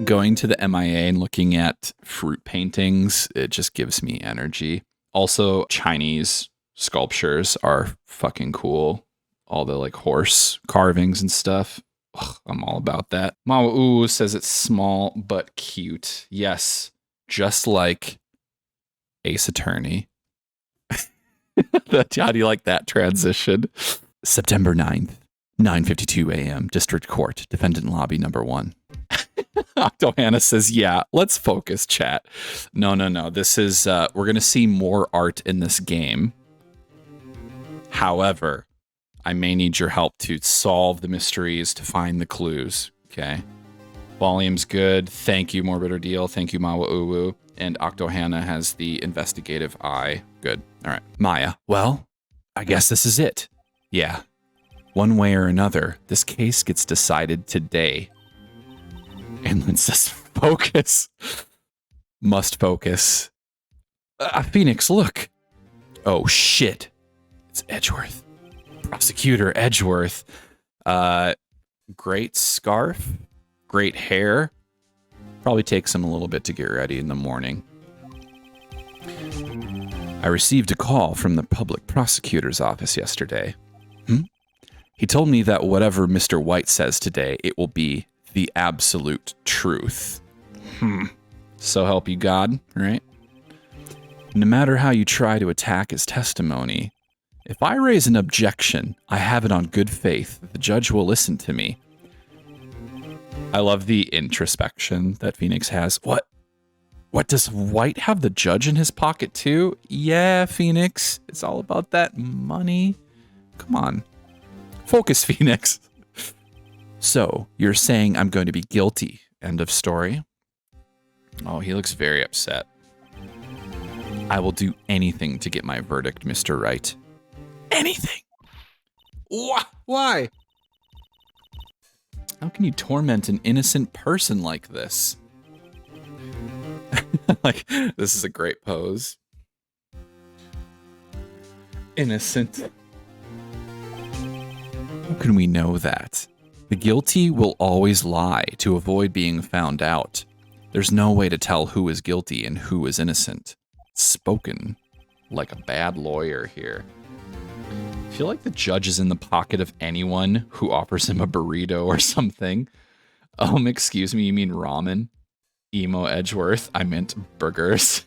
going to the MIA and looking at fruit paintings, it just gives me energy. Also, Chinese sculptures are fucking cool. All the like horse carvings and stuff. Ugh, I'm all about that. Mawa'u says it's small but cute. Yes, just like Ace Attorney. How do you like that transition? September 9th, 9:52 a.m. District Court, Defendant Lobby number 1. Octohannah says, yeah, let's focus, chat. No. This is, we're going to see more art in this game. However, I may need your help to solve the mysteries, to find the clues, okay? Volume's good. Thank you, Morbid Ordeal. Thank you, Mawa'u. And Octohannah has the investigative eye. Good. All right. Maya, well, I guess this is it. Yeah. One way or another, this case gets decided today. Inland says, focus. Must focus. Phoenix, look. Oh, shit. It's Edgeworth. Prosecutor Edgeworth. Great scarf. Great hair. Probably takes him a little bit to get ready in the morning. I received a call from the public prosecutor's office yesterday. He told me that whatever Mr. White says today, it will be the absolute truth. So help you God, right? No matter how you try to attack his testimony, if I raise an objection, I have it on good faith that the judge will listen to me. I love the introspection that Phoenix has. What does White have the judge in his pocket too? Yeah, Phoenix. It's all about that money. Come on. Focus, Phoenix. So, you're saying I'm going to be guilty. End of story. Oh, he looks very upset. I will do anything to get my verdict, Mr. Wright. Anything. Why? How can you torment an innocent person like this? Like, this is a great pose. Innocent. How can we know that? The guilty will always lie to avoid being found out. There's no way to tell who is guilty and who is innocent. Spoken like a bad lawyer here. I feel like the judge is in the pocket of anyone who offers him a burrito or something. Excuse me, you mean ramen? Emo Edgeworth, I meant burgers.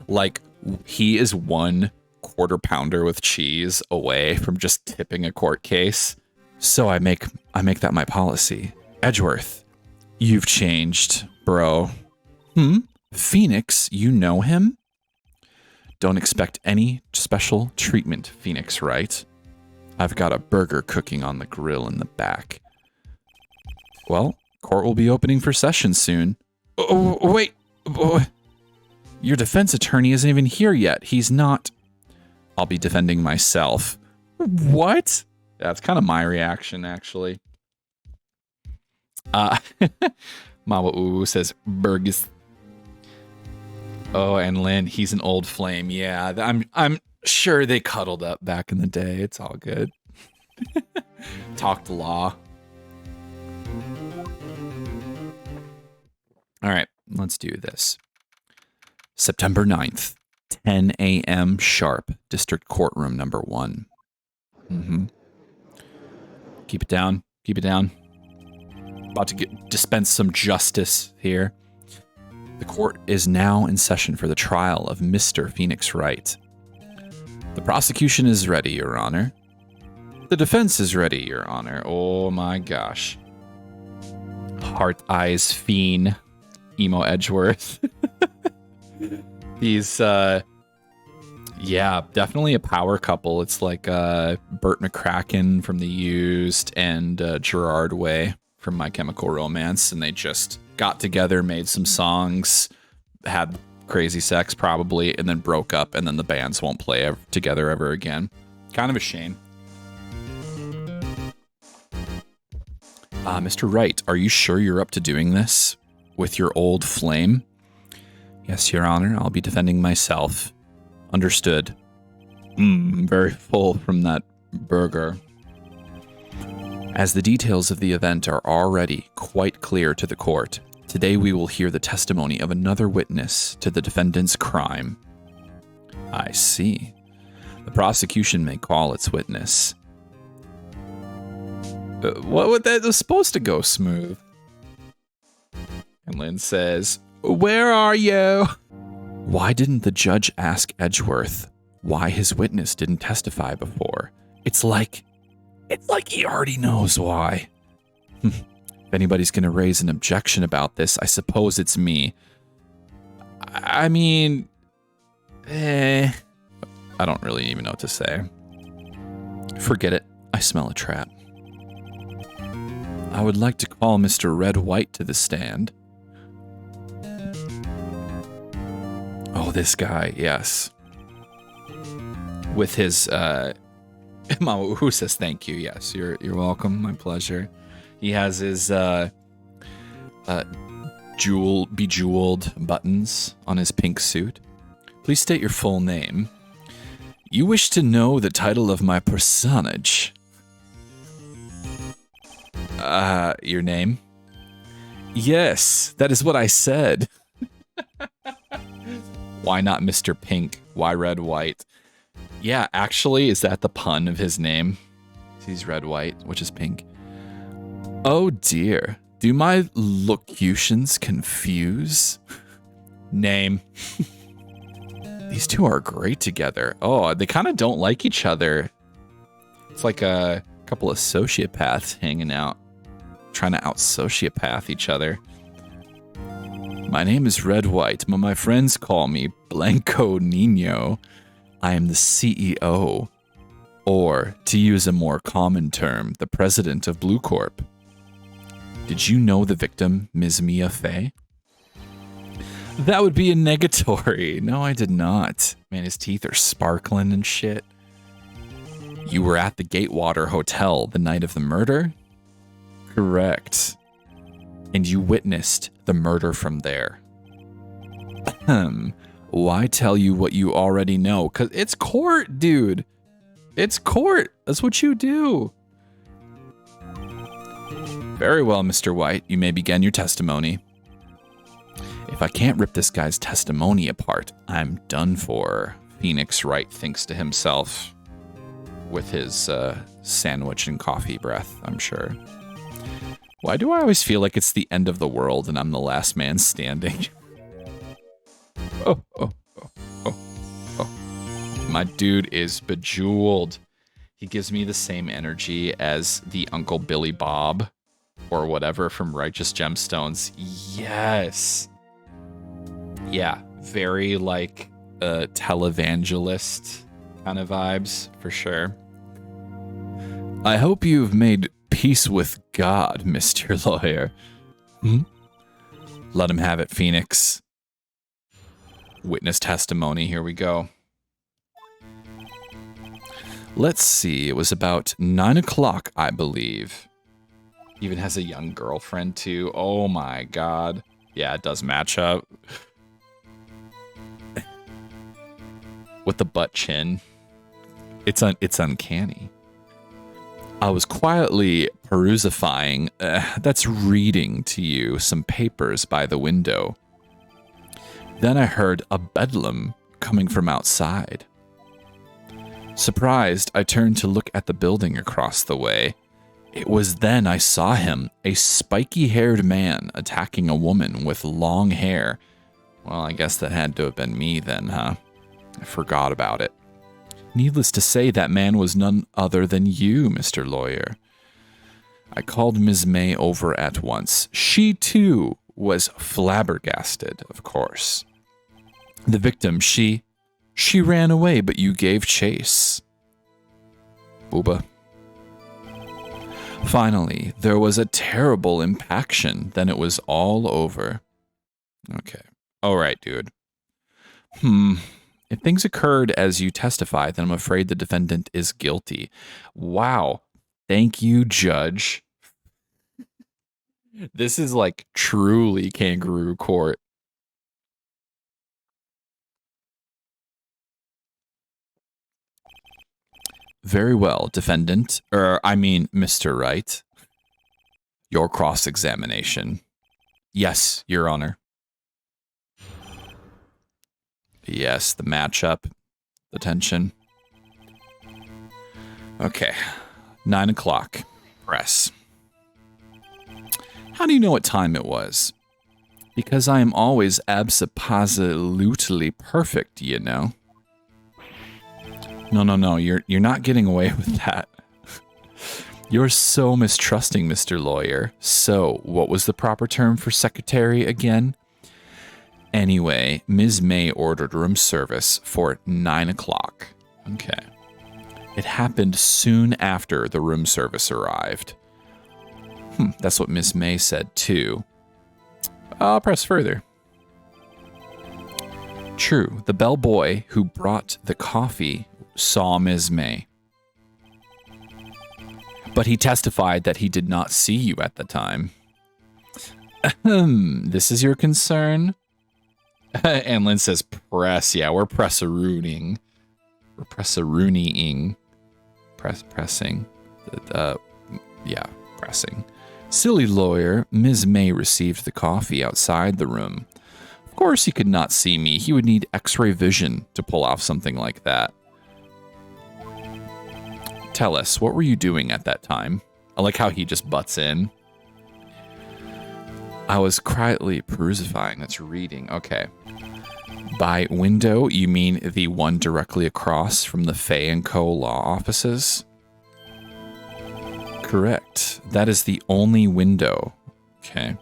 Like, he is 1 quarter pounder with cheese away from just tipping a court case. So I make that my policy. Edgeworth, you've changed, bro. Phoenix, you know him? Don't expect any special treatment, Phoenix, right? I've got a burger cooking on the grill in the back. Well, court will be opening for session soon. Oh, wait. Your defense attorney isn't even here yet. He's not. I'll be defending myself. What? That's kind of my reaction, actually. Mawa'u says, Burgess. Oh, and Lynn, he's an old flame. Yeah, I'm sure they cuddled up back in the day. It's all good. Talked law. All right, let's do this. September 9th, 10 a.m. sharp, District Courtroom number 1. Keep it down. Keep it down. About to dispense some justice here. The court is now in session for the trial of Mr. Phoenix Wright. The prosecution is ready, Your Honor. The defense is ready, Your Honor. Oh my gosh. Heart Eyes Fiend. Emo Edgeworth. These, yeah, definitely a power couple. It's like Burt McCracken from The Used and Gerard Way from My Chemical Romance, and they just got together, made some songs, had crazy sex probably, and then broke up, and then the bands won't play together ever again. Kind of a shame. Mr. Wright, are you sure you're up to doing this with your old flame? Yes, Your Honor, I'll be defending myself. Understood. Very full from that burger. As the details of the event are already quite clear to the court, Today we will hear the testimony of another witness to the defendant's crime. I see. The prosecution may call its witness. What would that was supposed to go smooth? And Lynn says, "Where are you?" Why didn't the judge ask Edgeworth why his witness didn't testify before? It's like he already knows why. If anybody's going to raise an objection about this, I suppose it's me. I mean, I don't really even know what to say. Forget it. I smell a trap. I would like to call Mr. Red White to the stand. Oh, this guy, yes. With his, Mama Who says thank you. Yes, you're welcome. My pleasure. He has his, bejeweled buttons on his pink suit. Please state your full name. You wish to know the title of my personage. Your name? Yes, that is what I said. Why not Mr. Pink? Why Red White? Yeah, actually, is that the pun of his name? He's Red White, which is pink. Oh dear, do my locutions confuse? Name. These two are great together. Oh, they kind of don't like each other. It's like a couple of sociopaths hanging out, trying to out-sociopath each other. My name is Red White, but my friends call me Blanco Nino. I am the CEO, or, to use a more common term, the president of Blue Corp. Did you know the victim, Ms. Mia Fey? That would be a negatory. No, I did not. Man, his teeth are sparkling and shit. You were at the Gatewater Hotel the night of the murder? Correct. And you witnessed the murder from there. Why tell you what you already know? 'Cause it's court, dude. It's court. That's what you do. Very well, Mr. White. You may begin your testimony. If I can't rip this guy's testimony apart, I'm done for, Phoenix Wright thinks to himself, with his sandwich and coffee breath, I'm sure. Why do I always feel like it's the end of the world and I'm the last man standing? Oh. My dude is bejeweled. He gives me the same energy as the Uncle Billy Bob or whatever from Righteous Gemstones. Yes. Yeah, very like a televangelist kind of vibes for sure. I hope you've made peace with God, Mr. Lawyer. Let him have it, Phoenix. Witness testimony, here we go. Let's see, it was about 9 o'clock, I believe. Even has a young girlfriend, too. Oh my god. Yeah, it does match up. With the butt chin. It's uncanny. I was quietly perusifying, that's reading to you, some papers by the window. Then I heard a bedlam coming from outside. Surprised, I turned to look at the building across the way. It was then I saw him, a spiky-haired man attacking a woman with long hair. Well, I guess that had to have been me then, huh? I forgot about it. Needless to say, that man was none other than you, Mr. Lawyer. I called Ms. May over at once. She, too, was flabbergasted, of course. The victim, she ran away, but you gave chase. Booba. Finally, there was a terrible impaction, then it was all over. Okay. All right, dude. If things occurred as you testify, then I'm afraid the defendant is guilty. Wow. Thank you, Judge. This is like truly kangaroo court. Very well, defendant. Mr. Wright. Your cross-examination. Yes, Your Honor. Yes, the matchup, the tension. Okay, 9 o'clock. Press. How do you know what time it was? Because I am always abso-positively perfect, you know. No, you're not getting away with that. You're so mistrusting, Mr. Lawyer. So, what was the proper term for secretary again? Anyway, Ms. May ordered room service for 9 o'clock. Okay. It happened soon after the room service arrived. That's what Miss May said, too. I'll press further. True, the bellboy who brought the coffee saw Ms. May. But he testified that he did not see you at the time. This is your concern? Anlin says press. Yeah, we're press-a-rooning. We're press-a-rooneying. Pressing. Yeah, pressing. Silly lawyer, Ms. May received the coffee outside the room. Of course he could not see me. He would need X-ray vision to pull off something like that. Tell us, what were you doing at that time? I like how he just butts in. I was quietly perusifying. That's reading. Okay. By window, you mean the one directly across from the Fay & Co. law offices? Correct. That is the only window. Okay.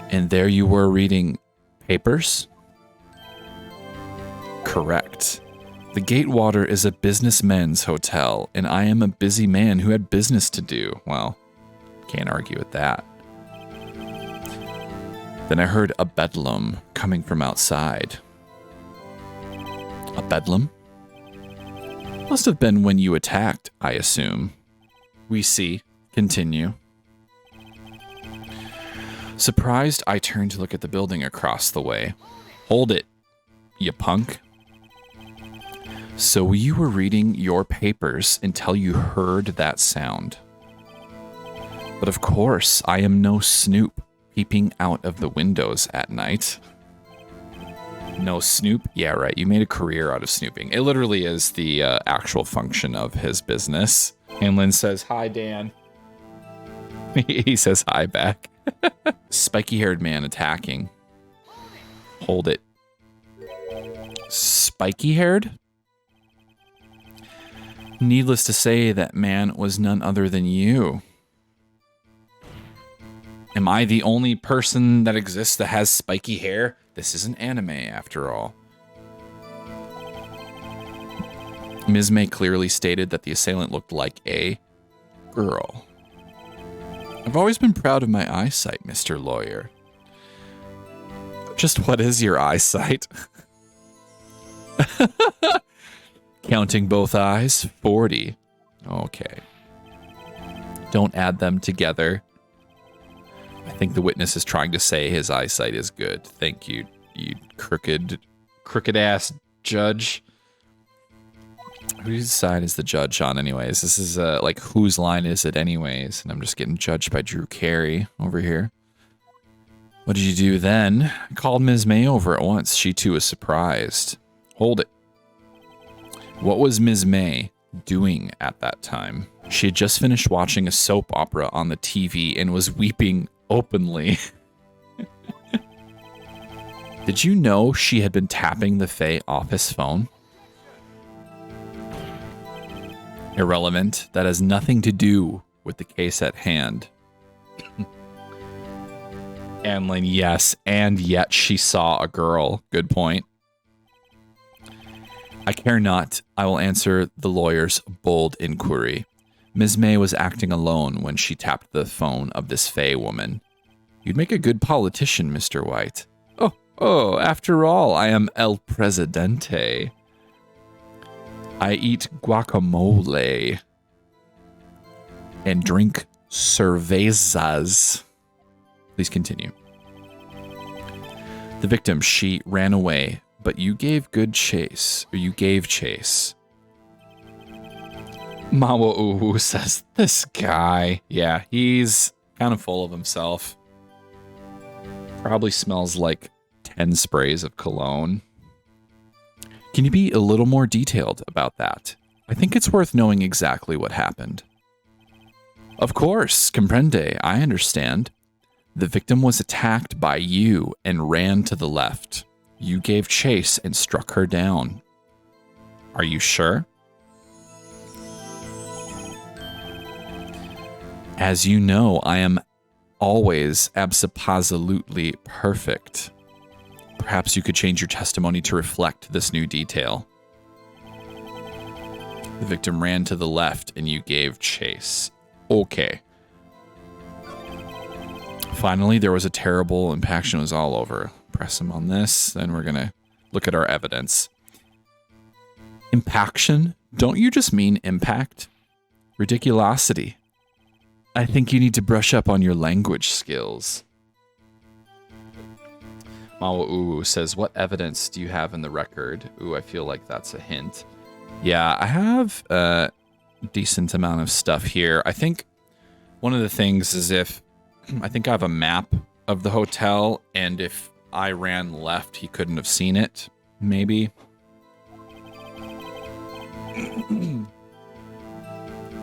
And there you were reading papers? Correct. The Gatewater is a businessman's hotel, and I am a busy man who had business to do. Well, can't argue with that. Then I heard a bedlam coming from outside. A bedlam? Must have been when you attacked, I assume. We see. Continue. Surprised, I turned to look at the building across the way. Hold it, you punk. So you were reading your papers until you heard that sound. But of course, I am no snoop peeping out of the windows at night. No snoop? Yeah, right. You made a career out of snooping. It literally is the actual function of his business. And Lynn says, hi, Dan. He says hi back. Spiky-haired man attacking. Hold it. Spiky-haired? Needless to say, that man was none other than you. Am I the only person that exists that has spiky hair? This is an anime, after all. Ms. May clearly stated that the assailant looked like a girl. I've always been proud of my eyesight, Mr. Lawyer. Just what is your eyesight? Counting both eyes, 40. Okay. Don't add them together. I think the witness is trying to say his eyesight is good. Thank you, you crooked-ass judge. Whose side is the judge on anyways? This is like, whose line is it anyways? And I'm just getting judged by Drew Carey over here. What did you do then? I called Ms. May over at once. She too was surprised. Hold it. What was Ms. May doing at that time? She had just finished watching a soap opera on the TV and was weeping openly. Did you know she had been tapping the Fay office phone? Irrelevant. That has nothing to do with the case at hand. Anlin, yes, and yet she saw a girl. Good point. I care not. I will answer the lawyer's bold inquiry. Ms. May was acting alone when she tapped the phone of this Fay woman. You'd make a good politician, Mr. White. Oh, after all, I am El Presidente. I eat guacamole and drink cervezas. Please continue. The victim, she ran away, but you gave chase. Mawa Uwu says, this guy. Yeah, he's kind of full of himself. Probably smells like 10 sprays of cologne. Can you be a little more detailed about that? I think it's worth knowing exactly what happened. Of course, comprende, I understand. The victim was attacked by you and ran to the left. You gave chase and struck her down. Are you sure? As you know, I am always absolutely perfect. Perhaps you could change your testimony to reflect this new detail. The victim ran to the left and you gave chase. Okay. Finally, there was a terrible impaction. It was all over. Press him on this, then we're gonna look at our evidence. Impaction? Don't you just mean impact? Ridiculosity. I think you need to brush up on your language skills. Mawa Uwu says, what evidence do you have in the record? Ooh, I feel like that's a hint. Yeah, I have a decent amount of stuff here. I think one of the things is I think I have a map of the hotel, and if I ran left, he couldn't have seen it, maybe.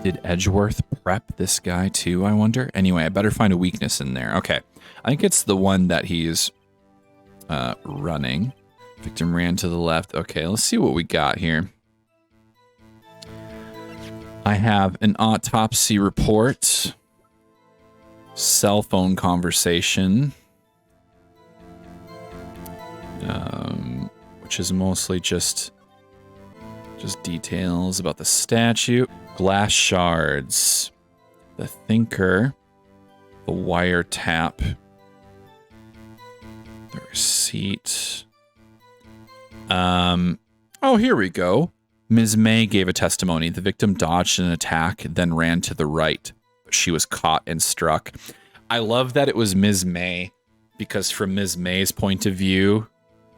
Did Edgeworth prep this guy too, I wonder? Anyway, I better find a weakness in there. Okay, I think it's the one that he's running. Victim ran to the left. Okay, let's see what we got here. I have an autopsy report, cell phone conversation, which is mostly just details about the statue. Glass shards, the thinker, the wiretap, the receipt. Oh, here we go. Ms. May gave a testimony. The victim dodged an attack, then ran to the right. She was caught and struck. I love that it was Ms. May, because from Ms. May's point of view,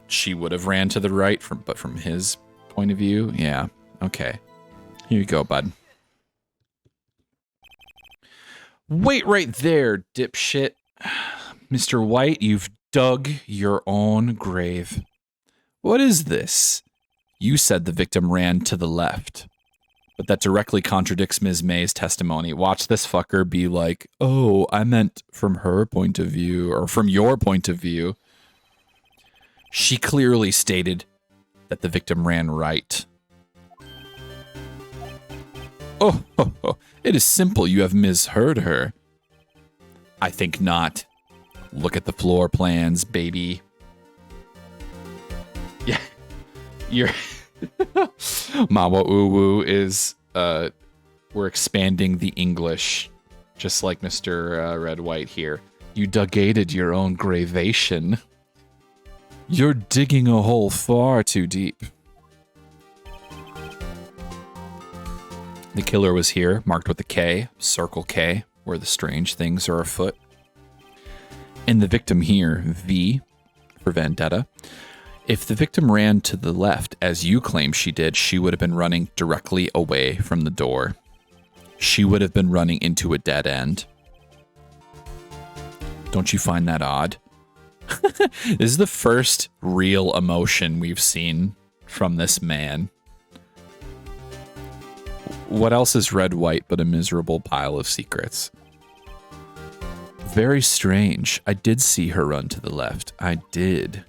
she would have ran to the right, but from his point of view, yeah. Okay. Here you go, bud. Wait right there, dipshit. Mr. White, you've dug your own grave. What is this? You said the victim ran to the left, but that directly contradicts Ms. May's testimony. Watch this fucker be like, oh, I meant from her point of view, or from your point of view. She clearly stated that the victim ran right. Oh, it is simple. You have misheard her. I think not. Look at the floor plans, baby. Yeah, you're... Mawa Uwu is, we're expanding the English, just like Mr. Red White here. You dugated your own gravation. You're digging a hole far too deep. The killer was here, marked with a K, circle K, where the strange things are afoot. And the victim here, V, for vendetta. If the victim ran to the left, as you claim she did, she would have been running directly away from the door. She would have been running into a dead end. Don't you find that odd? This is the first real emotion we've seen from this man. What else is Red White but a miserable pile of secrets? Very strange. I did see her run to the left. I did.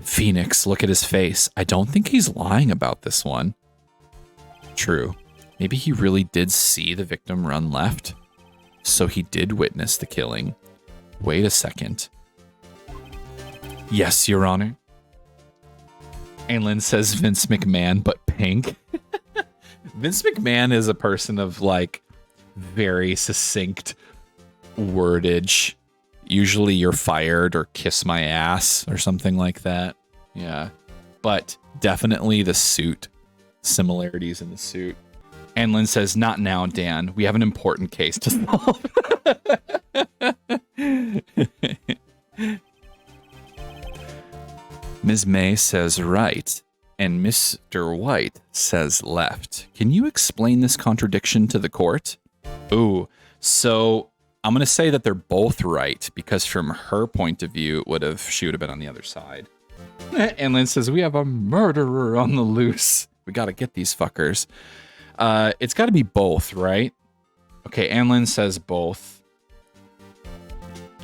Phoenix, look at his face. I don't think he's lying about this one. True. Maybe he really did see the victim run left. So he did witness the killing. Wait a second. Yes, Your Honor. Aylin says Vince McMahon, but pink. Vince McMahon is a person of, like, very succinct wordage. Usually you're fired or kiss my ass or something like that. Yeah. But definitely the suit. Similarities in the suit. And Lynn says, not now, Dan. We have an important case to solve. Ms. May says right, and Mr. White says left. Can you explain this contradiction to the court? Ooh, so I'm going to say that they're both right because from her point of view, she would have been on the other side. And Lynn says, we have a murderer on the loose. We got to get these fuckers. It's got to be both, right? Okay, Anlin says both.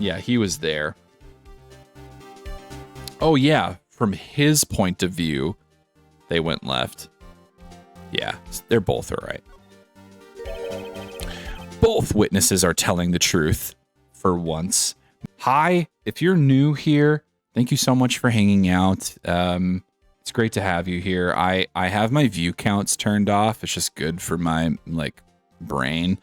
Yeah, he was there. Oh, yeah. From his point of view, they went left. Yeah, they're both all right. Both witnesses are telling the truth for once. Hi, if you're new here, thank you so much for hanging out. It's great to have you here. I have my view counts turned off. It's just good for my brain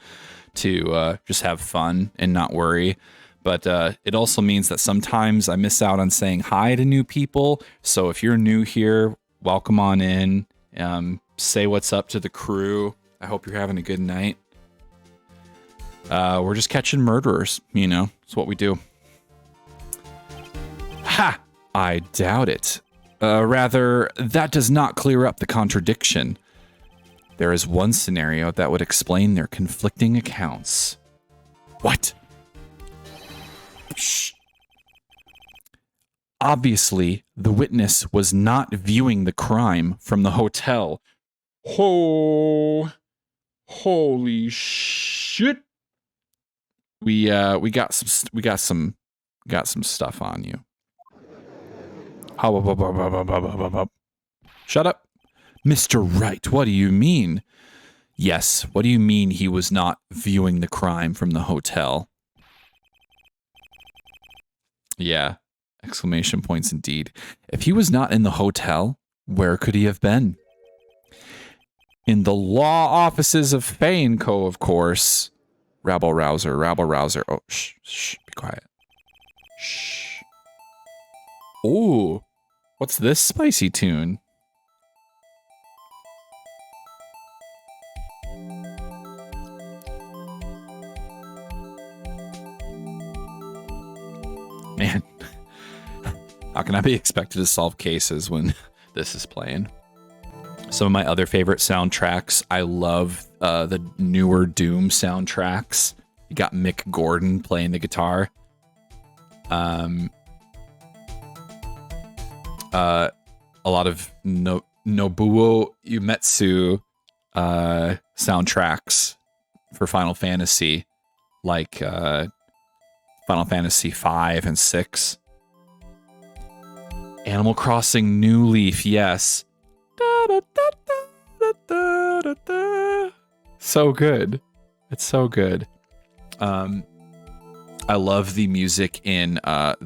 to just have fun and not worry. But it also means that sometimes I miss out on saying hi to new people. So if you're new here, welcome on in. Say what's up to the crew. I hope you're having a good night. We're just catching murderers, it's what we do. Ha! I doubt it. Rather, that does not clear up the contradiction. There is one scenario that would explain their conflicting accounts. What? Shh. Obviously, the witness was not viewing the crime from the hotel. Holy shit. We got some stuff on you. Shut up. Mr. Wright, what do you mean? Yes, what do you mean he was not viewing the crime from the hotel? Yeah, exclamation points indeed. If he was not in the hotel, where could he have been? In the law offices of Fane Co., of course. Rabble rouser. Oh, shh, be quiet. Shh. Ooh, what's this spicy tune? Man, how can I be expected to solve cases when this is playing? Some of my other favorite soundtracks, I love the newer Doom soundtracks. You got Mick Gordon playing the guitar. A lot of Nobuo Uematsu soundtracks for Final Fantasy, like Final Fantasy 5 and 6. Animal Crossing New Leaf, yes. So good. It's so good. I love the music in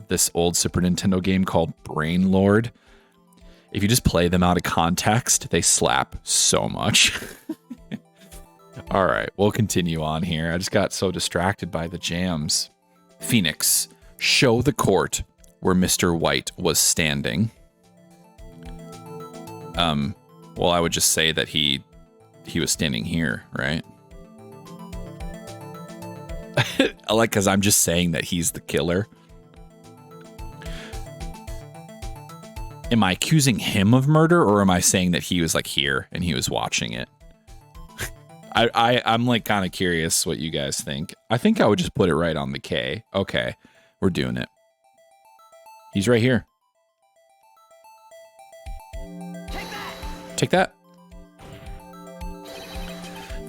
this old Super Nintendo game called Brain Lord. If you just play them out of context, they slap so much. All right, we'll continue on here. I just got so distracted by the jams. Phoenix, show the court where Mr. White was standing. Well, I would just say that he was standing here, right? Because I'm just saying that he's the killer. Am I accusing him of murder, or am I saying that he was here and he was watching it? I'm kind of curious what you guys think. I think I would just put it right on the K. Okay, we're doing it. He's right here. Take that.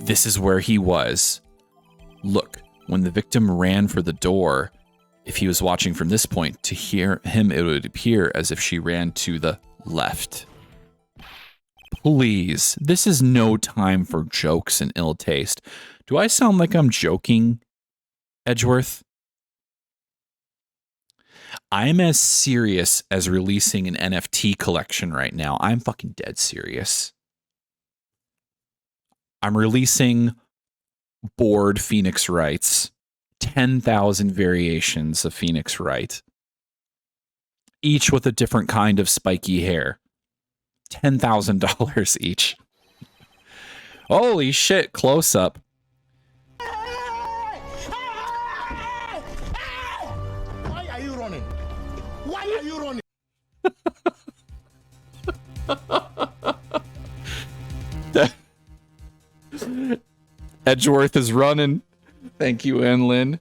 This is where he was. Look, when the victim ran for the door, if he was watching from this point, to hear him, it would appear as if she ran to the left. Please, this is no time for jokes and ill taste. Do I sound like I'm joking, Edgeworth? I'm as serious as releasing an NFT collection right now. I'm fucking dead serious. I'm releasing board Phoenix Wrights. 10,000 variations of Phoenix Wright. Each with a different kind of spiky hair. $10,000 each. Holy shit, close up. Why are you running? Why are you running? Edgeworth is running. Thank you, Enlin.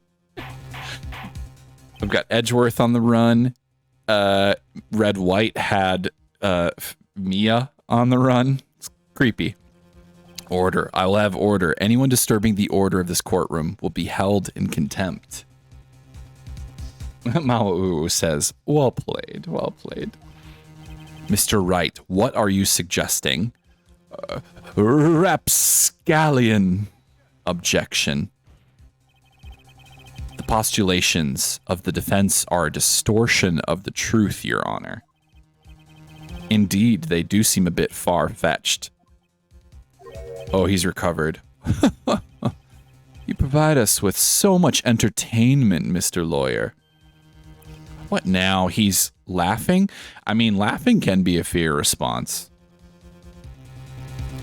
I've got Edgeworth on the run. Red White had Mia on the run. It's creepy. Order. I will have order. Anyone disturbing the order of this courtroom will be held in contempt. Mao'u says, well played, well played. Mr. Wright, what are you suggesting? Rapscallion. Objection. The postulations of the defense are a distortion of the truth, Your Honor. Indeed, they do seem a bit far-fetched. Oh, he's recovered. You provide us with so much entertainment, Mr. Lawyer. What now? He's laughing? I mean, laughing can be a fear response.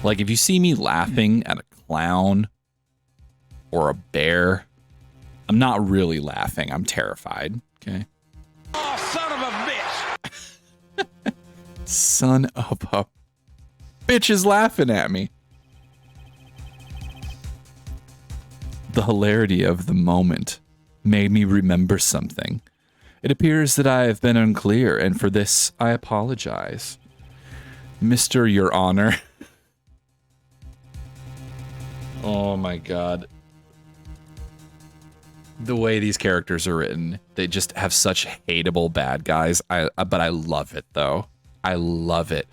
Like, if you see me laughing at a clown or a bear, I'm not really laughing. I'm terrified. Okay. Oh, son of a bitch! Son of a bitch is laughing at me. The hilarity of the moment made me remember something. It appears that I have been unclear, and for this I apologize. Mr. Your Honor. Oh my god. The way these characters are written, they just have such hateable bad guys. But I love it, though. I love it.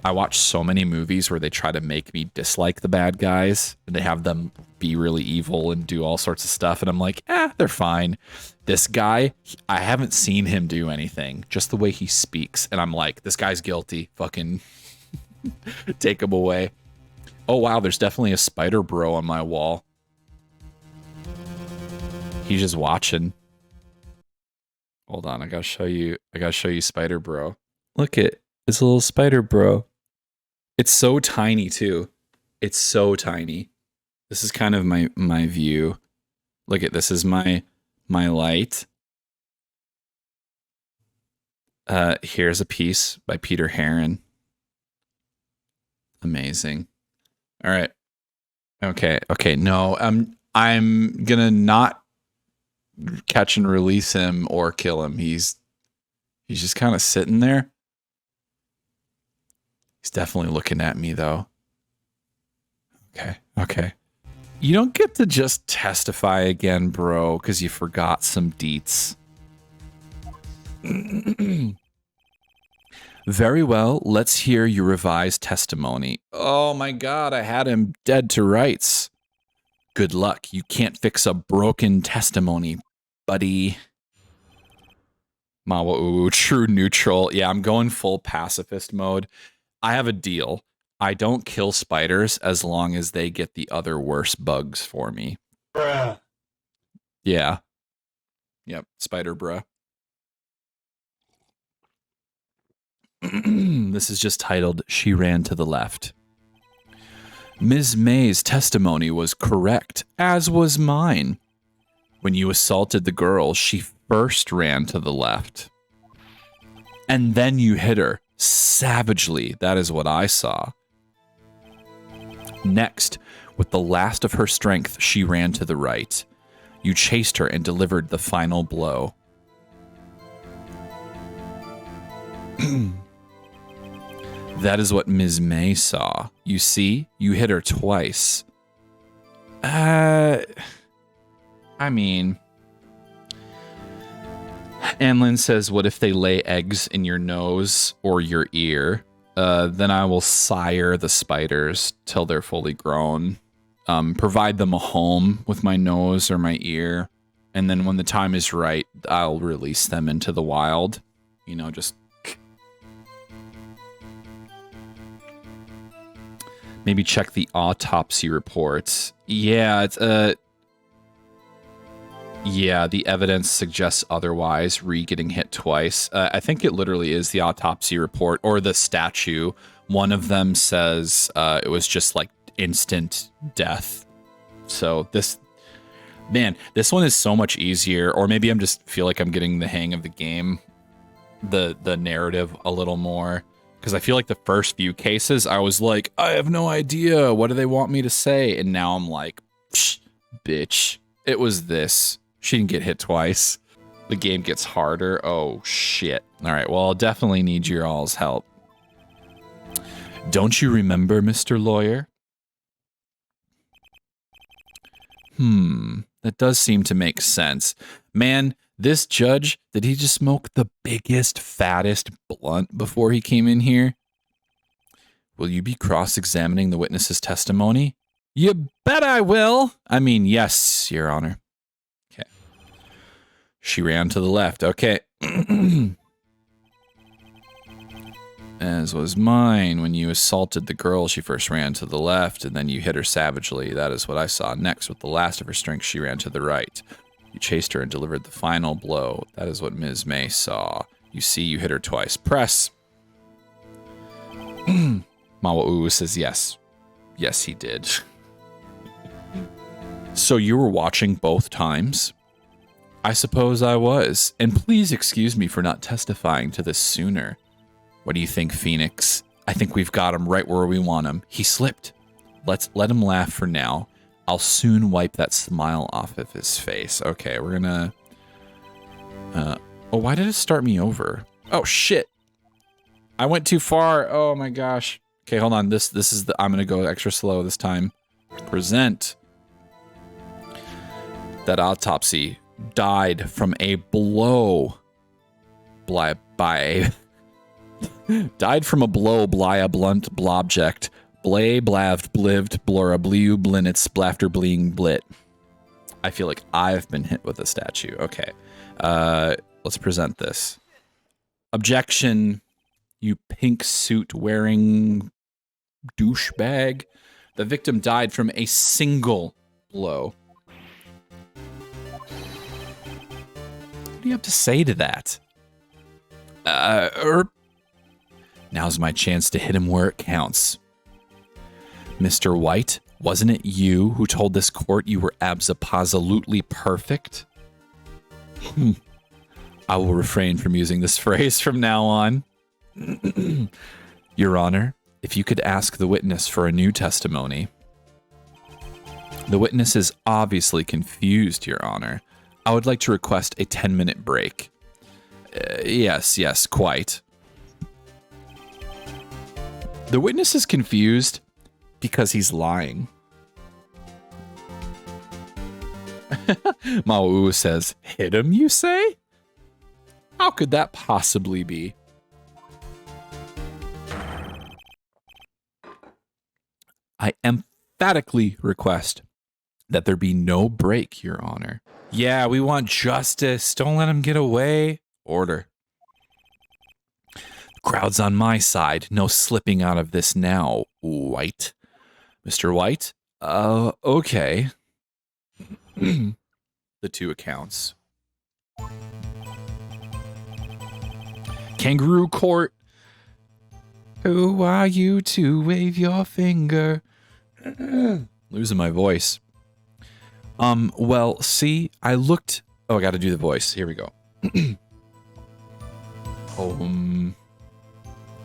I watch so many movies where they try to make me dislike the bad guys, and they have them be really evil and do all sorts of stuff, and I'm like, they're fine. This guy, I haven't seen him do anything, just the way he speaks, and I'm like, this guy's guilty. Fucking take him away. Oh wow, there's definitely a spider bro on my wall. He's just watching. Hold on, I gotta show you Spider Bro. Look at this little Spider Bro. It's so tiny too. It's so tiny. This is kind of my view. Look at this is my light. Here's a piece by Peter Heron. Amazing. All right. Okay. No, I'm gonna not catch and release him or kill him. He's just kind of sitting there. He's definitely looking at me though. Okay. You don't get to just testify again, bro, because you forgot some deets. Very well, let's hear your revised testimony. Oh my god, I had him dead to rights. Good luck, you can't fix a broken testimony, buddy. Mawa true neutral. Yeah, I'm going full pacifist mode. I have a deal. I don't kill spiders as long as they get the other worse bugs for me. Bruh. Yeah. Yep, spider bruh. This is just titled, She Ran to the Left. Ms. May's testimony was correct, as was mine. When you assaulted the girl, she first ran to the left. And then you hit her savagely. That is what I saw. Next, with the last of her strength, she ran to the right. You chased her and delivered the final blow. That is what Ms. May saw. You see, you hit her twice. I mean, Anlin says, what if they lay eggs in your nose or your ear? Then I will sire the spiders till they're fully grown. Provide them a home with my nose or my ear. And then when the time is right, I'll release them into the wild. You know, just... Maybe check the autopsy reports. Yeah, it's yeah, the evidence suggests otherwise. Getting hit twice. I think it literally is the autopsy report or the statue. One of them says it was just like instant death. So this one is so much easier. Or maybe I'm just feel like I'm getting the hang of the game, the narrative a little more. Because I feel like the first few cases, I was like, I have no idea. What do they want me to say? And now I'm like, bitch, it was this. She didn't get hit twice. The game gets harder. Oh, shit. All right, well, I'll definitely need your all's help. Don't you remember, Mr. Lawyer? That does seem to make sense. Man, this judge, did he just smoke the biggest, fattest blunt before he came in here? Will you be cross-examining the witness's testimony? You bet I will. I mean, yes, Your Honor. Okay. She ran to the left. Okay. As was mine when you assaulted the girl. She first ran to the left, and then you hit her savagely. That is what I saw. Next, with the last of her strength, she ran to the right. You chased her and delivered the final blow. That is what Ms. May saw. You see, you hit her twice. Press. Mawa'u says yes. Yes, he did. So you were watching both times? I suppose I was. And please excuse me for not testifying to this sooner. What do you think, Phoenix? I think we've got him right where we want him. He slipped. Let's let him laugh for now. I'll soon wipe that smile off of his face. Okay, we're gonna... oh, why did it start me over? Oh, shit. I went too far. Oh, my gosh. Okay, hold on. This is the... I'm gonna go extra slow this time. Present. That autopsy died from a blow died from a blow by a blunt blobject. Blay, blaved, blived, blora, blew, blinitz, blafter, bleeing, blit. I feel like I've been hit with a statue. Okay. Let's present this. Objection, you pink suit wearing douchebag. The victim died from a single blow. What do you have to say to that? Now's my chance to hit him where it counts. Mr. White, wasn't it you who told this court you were abso-absolutely perfect? I will refrain from using this phrase from now on. Your Honor, if you could ask the witness for a new testimony. The witness is obviously confused, Your Honor. I would like to request a 10-minute break. Yes, quite. The witness is confused because he's lying. Mawa'u says, hit him, you say? How could that possibly be? I emphatically request that there be no break, Your Honor. Yeah, we want justice. Don't let him get away. Order. The crowd's on my side. No slipping out of this now, White. Mr. White? Okay. The two accounts. Kangaroo Court. Who are you to wave your finger? Losing my voice. Well, see, I looked... Oh, I gotta do the voice. Here we go.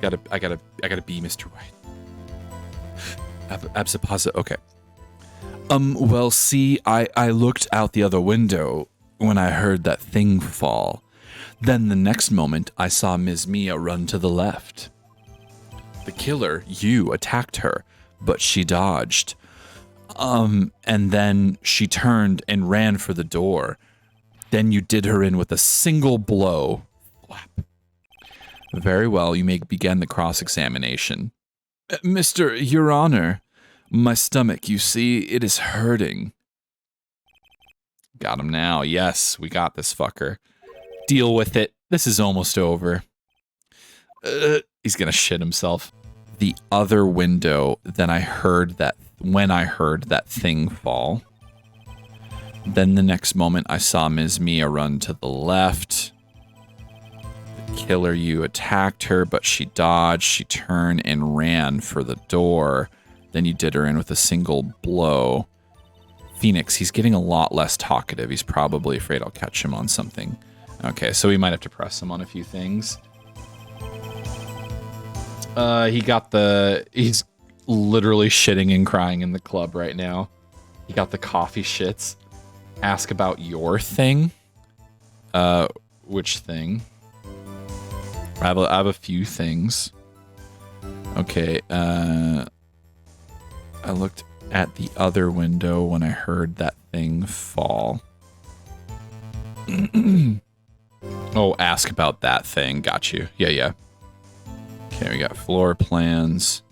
I gotta be Mr. White. Absapasa, okay. Well, see, I looked out the other window when I heard that thing fall. Then the next moment, I saw Ms. Mia run to the left. The killer, you, attacked her, but she dodged. And then she turned and ran for the door. Then you did her in with a single blow. Flap. Very well, you may begin the cross-examination. Your Honor, my stomach, you see, it is hurting. Got him now. Yes, we got this fucker. Deal with it. This is almost over. He's gonna shit himself. The other window, then I heard that, when I heard that thing fall. Then the next moment, I saw Ms. Mia run to the left. The killer, you attacked her, but she dodged. She turned and ran for the door. Then you did her in with a single blow. Phoenix, he's getting a lot less talkative. He's probably afraid I'll catch him on something. Okay, so we might have to press him on a few things. He's literally shitting and crying in the club right now. He got the coffee shits. Ask about your thing. Which thing? I have a few things. Okay, I looked at the other window when I heard that thing fall. Oh, ask about that thing. Got you. Yeah. Okay, we got floor plans.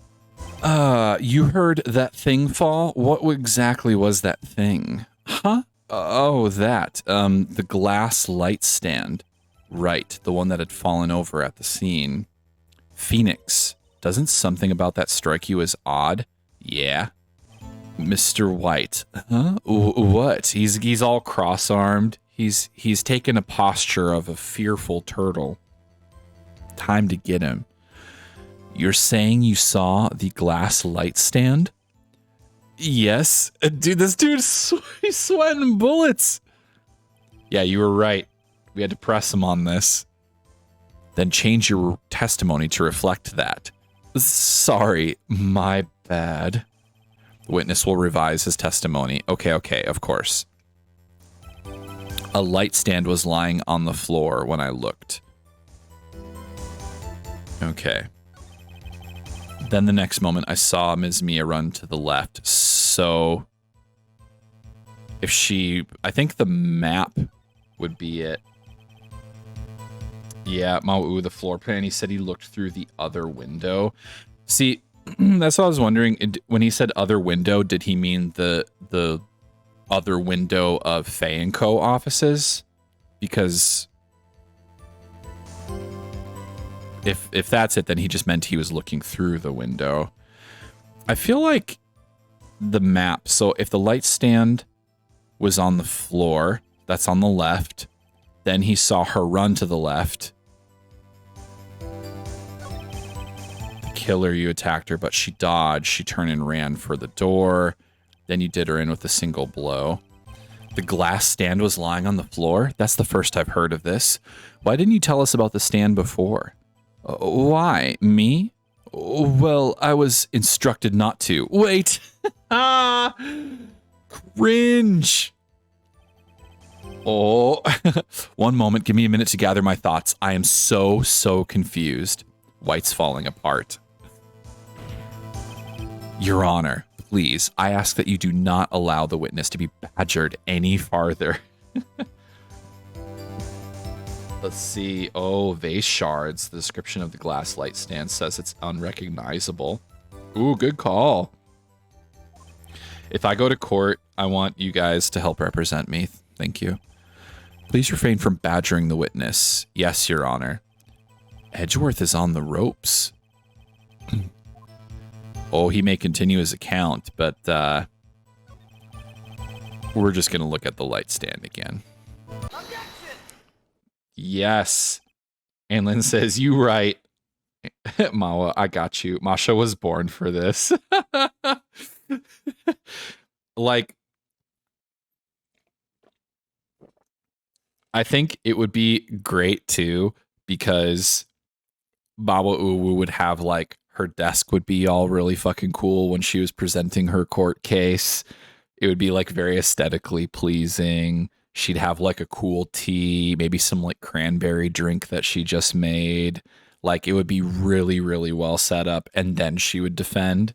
You heard that thing fall? What exactly was that thing? Huh? Oh, that. The glass light stand. Right, the one that had fallen over at the scene. Phoenix, doesn't something about that strike you as odd? Yeah. Mr. White. Huh? What? He's all cross-armed. He's taken a posture of a fearful turtle. Time to get him. You're saying you saw the glass light stand? Yes. Dude, this dude's he's sweating bullets. Yeah, you were right. We had to press him on this. Then change your testimony to reflect that. Sorry, my bad. The witness will revise his testimony. Okay, of course. A light stand was lying on the floor when I looked. Okay. Then the next moment, I saw Ms. Mia run to the left. So, if I think the map would be it. Yeah, Mau, the floor plan. He said he looked through the other window. See, that's what I was wondering. When he said other window, did he mean the other window of Faye & Co. offices? Because if that's it, then he just meant he was looking through the window. I feel like the map. So if the light stand was on the floor, that's on the left. Then he saw her run to the left. The killer, you attacked her, but she dodged. She turned and ran for the door. Then you did her in with a single blow. The glass stand was lying on the floor? That's the first I've heard of this. Why didn't you tell us about the stand before? Why? Me? Well, I was instructed not to. Wait. Cringe. Oh, one moment. Give me a minute to gather my thoughts. I am so confused. White's falling apart. Your Honor, please, I ask that you do not allow the witness to be badgered any farther. Let's see. Oh, vase shards. The description of the glass light stand says it's unrecognizable. Ooh, good call. If I go to court, I want you guys to help represent me. Thank you. Please refrain from badgering the witness. Yes, Your Honor. Edgeworth is on the ropes. Oh, he may continue his account, but we're just going to look at the light stand again. Yes. Anlin says, you right. Mawa, I got you. Masha was born for this. Like, I think it would be great too, because Baba Uwu would have like her desk would be all really fucking cool when she was presenting her court case. It would be like very aesthetically pleasing. She'd have like a cool tea, maybe some like cranberry drink that she just made. Like it would be really, really well set up, and then she would defend.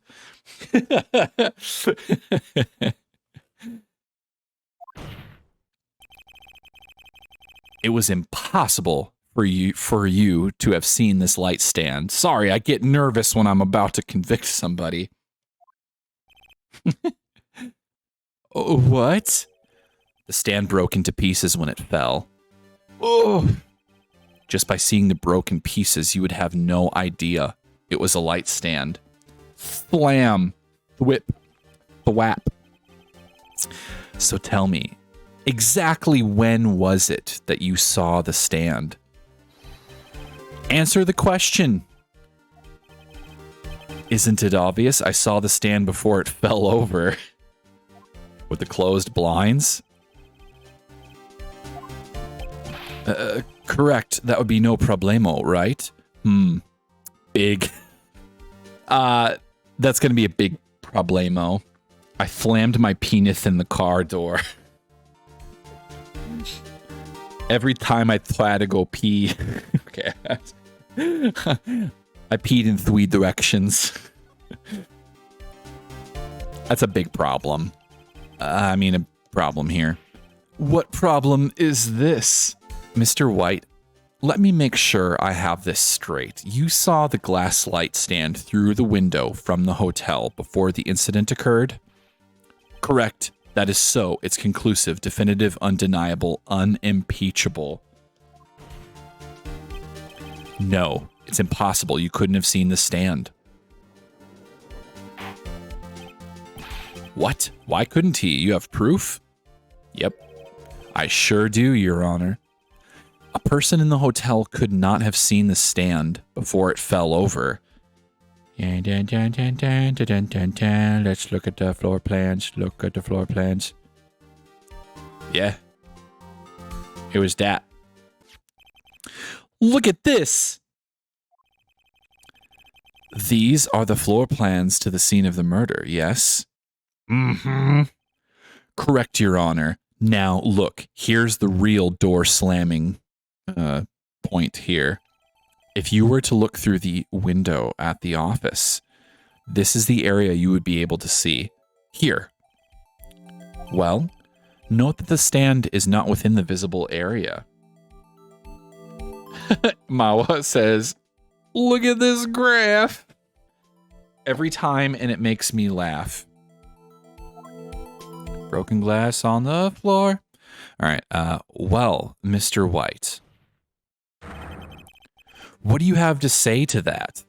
It was impossible for you to have seen this light stand. Sorry, I get nervous when I'm about to convict somebody. What? The stand broke into pieces when it fell. Oh! Just by seeing the broken pieces, you would have no idea it was a light stand. Thwam. Thwip. Thwap. So tell me, exactly when was it that you saw the stand? Answer the question. Isn't it obvious? I saw the stand before it fell over. With the closed blinds? Correct. That would be no problemo, right? Big. That's gonna be a big problemo. I slammed my penis in the car door. Every time I try to go pee, okay, I peed in 3 directions. That's a big problem. I mean, a problem here. What problem is this? Mr. White, let me make sure I have this straight. You saw the glass light stand through the window from the hotel before the incident occurred? Correct. That is so. It's conclusive, definitive, undeniable, unimpeachable. No, it's impossible. You couldn't have seen the stand. What? Why couldn't he? You have proof? Yep. I sure do, Your Honor. A person in the hotel could not have seen the stand before it fell over. Let's look at the floor plans. Look at the floor plans. Yeah. It was that. Look at this. These are the floor plans to the scene of the murder, yes? Mm-hmm. Correct, Your Honor. Now, look, here's the real door slamming point here. If you were to look through the window at the office, this is the area you would be able to see. Here. Well, note that the stand is not within the visible area. Mawa says, look at this graph. Every time, and it makes me laugh. Broken glass on the floor. All right. Well, Mr. White, what do you have to say to that?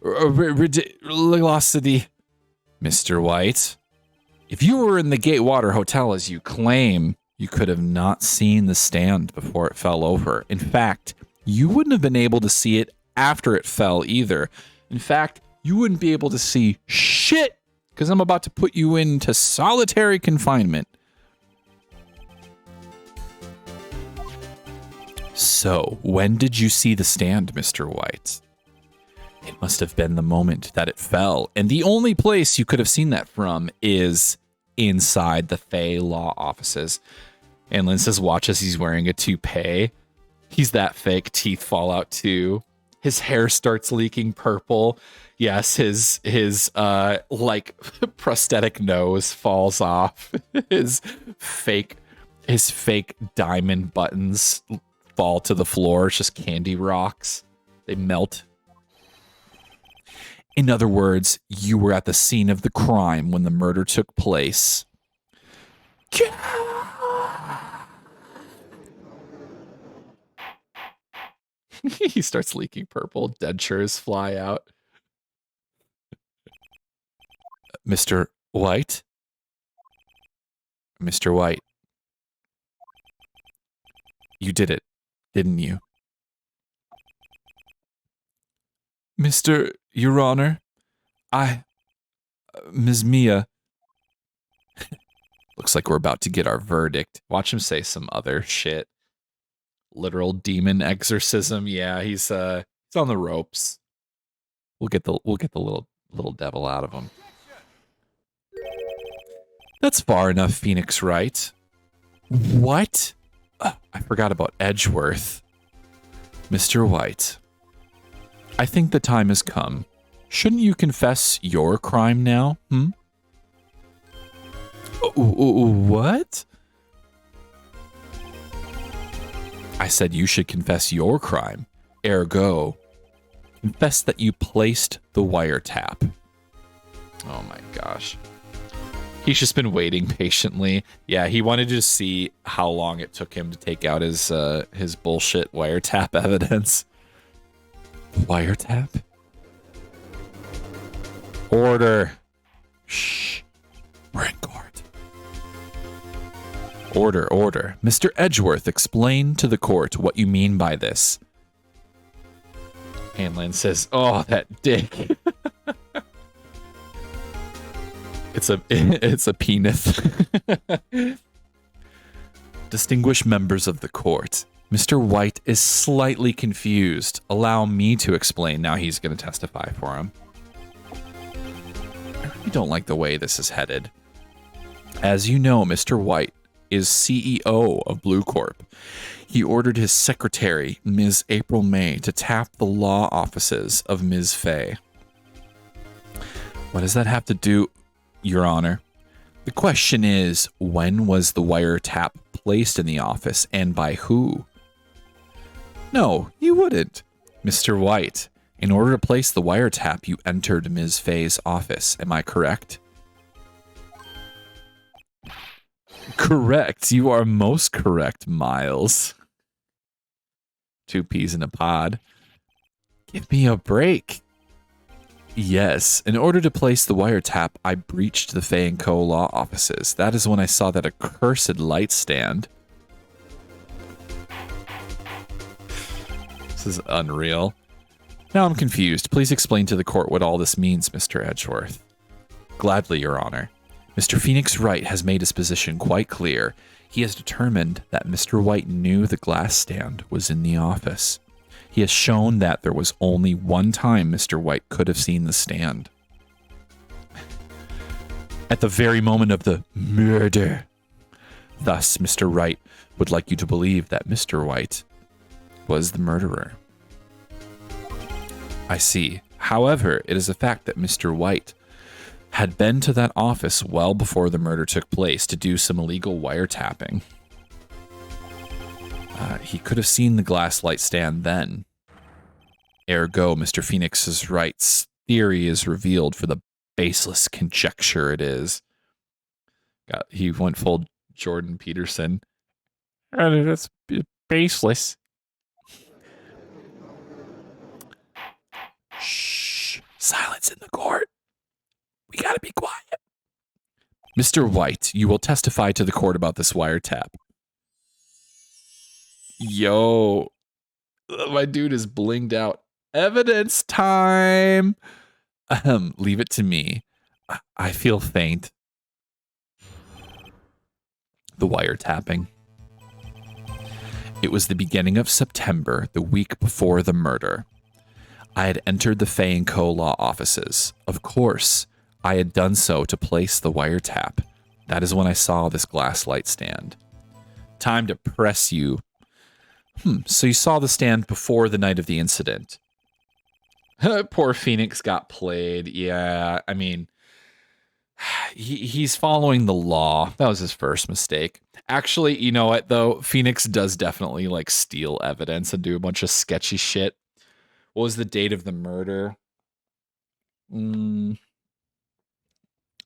Ridiculosity. Mr. White, if you were in the Gatewater Hotel as you claim, you could have not seen the stand before it fell over. In fact, you wouldn't have been able to see it after it fell either. In fact, you wouldn't be able to see shit because I'm about to put you into solitary confinement. So, when did you see the stand, Mr. White? It must have been the moment that it fell, and the only place you could have seen that from is inside the Fey law offices. And Lynn says, watch as he's wearing a toupee. He's that fake. Teeth fall out too. His hair starts leaking purple. Yes, his like prosthetic nose falls off. His fake diamond buttons fall to the floor. It's just candy rocks. They melt. In other words, you were at the scene of the crime when the murder took place. He starts leaking purple. Dentures fly out. Mr. White? Mr. White. You did it, didn't you? Your Honor, Ms. Mia. Looks like we're about to get our verdict. Watch him say some other shit. Literal demon exorcism. Yeah, he's on the ropes. We'll get the little devil out of him. That's far enough, Phoenix Wright. What? I forgot about Edgeworth. Mr. White, I think the time has come. Shouldn't you confess your crime now? What? I said you should confess your crime. Ergo, confess that you placed the wiretap. Oh my gosh. He's just been waiting patiently. Yeah, he wanted to see how long it took him to take out his bullshit wiretap evidence. Wiretap? Order. Shh. We're in court. Order. Mr. Edgeworth, explain to the court what you mean by this. Hanlon says, oh, that dick. It's a penis. Distinguished members of the court, Mr. White is slightly confused. Allow me to explain. Now he's going to testify for him. I really don't like the way this is headed. As you know, Mr. White, is CEO of Blue Corp. He ordered his secretary, Ms. April May, to tap the law offices of Ms. Fay. What does that have to do, Your Honor? The question is, when was the wiretap placed in the office and by who? No, you wouldn't. Mr. White, in order to place the wiretap, you entered Ms. Fay's office. Am I correct? Correct. You are most correct, Miles. 2 peas in a pod. Give me a break. Yes, in order to place the wiretap, I breached the Fay & Co. law offices. That is when I saw that accursed light stand. This is unreal. Now I'm confused. Please explain to the court what all this means, Mr. Edgeworth. Gladly, Your Honor. Mr. Phoenix Wright has made his position quite clear. He has determined that Mr. White knew the glass stand was in the office. He has shown that there was only one time Mr. White could have seen the stand. At the very moment of the murder. Thus, Mr. Wright would like you to believe that Mr. White was the murderer. I see. However, it is a fact that Mr. White had been to that office well before the murder took place to do some illegal wiretapping. He could have seen the glass light stand then. Ergo, Mr. Phoenix Wright's theory is revealed for the baseless conjecture it is. He went full Jordan Peterson. That's baseless. Shh. Silence in the court. We gotta be quiet. Mr. White, you will testify to the court about this wiretap. Yo, my dude is blinged out. Evidence time. Leave it to me. I feel faint. The wiretapping. It was the beginning of September, the week before the murder. I had entered the Fay & Co. law offices. Of course, I had done so to place the wiretap. That is when I saw this glass light stand. Time to press you. So you saw the stand before the night of the incident. Poor Phoenix got played. Yeah, I mean, he's following the law. That was his first mistake. Actually, you know what, though? Phoenix does definitely, like, steal evidence and do a bunch of sketchy shit. What was the date of the murder? I